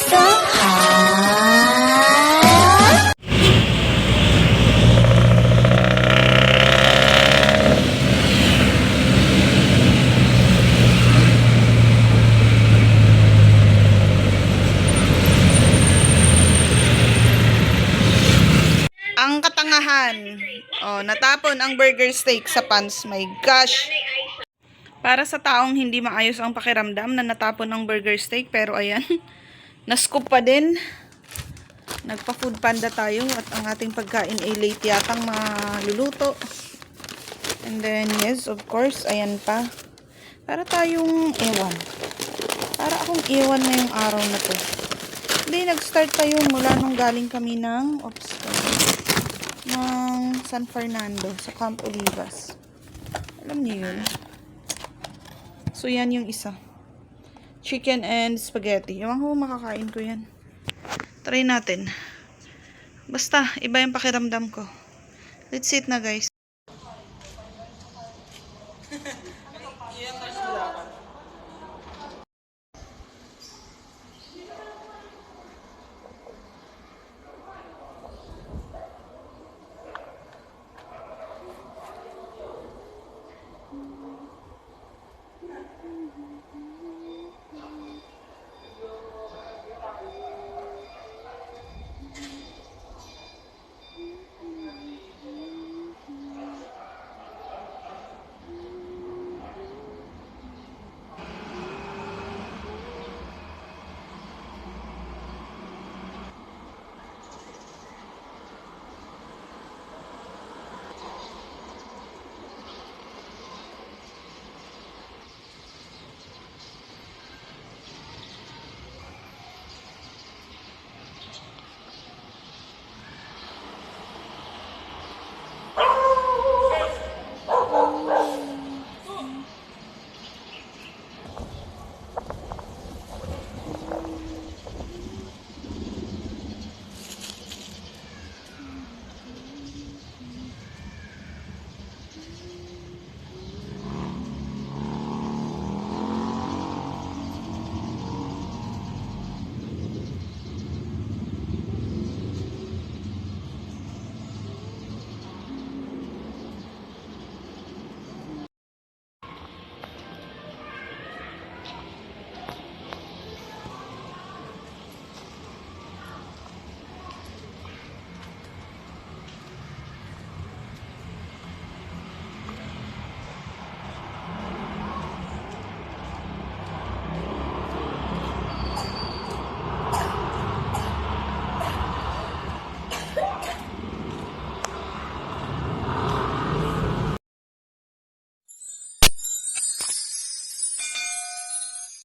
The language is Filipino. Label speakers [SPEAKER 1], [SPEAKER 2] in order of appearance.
[SPEAKER 1] So hot.
[SPEAKER 2] Ang katangahan. Oh, natapon ang burger steak sa pants. My gosh. Para sa taong hindi maayos ang pakiramdam na natapon ang burger steak, pero ayan, na-scoop pa din. Nagpa-food panda tayo at ang ating pagkain ay late yatang maluluto. And then, yes, of course, ayan pa. Para tayong ewan. Para akong ewan ngayong araw na to. Hindi, nag-start tayo mula nung galing kami ng San Fernando sa Camp Olivas. Alam niyo yun. So, yan yung isa. Chicken and spaghetti. Ewan ko makakain ko yan. Try natin. Basta, iba yung pakiramdam ko. Let's eat na, guys.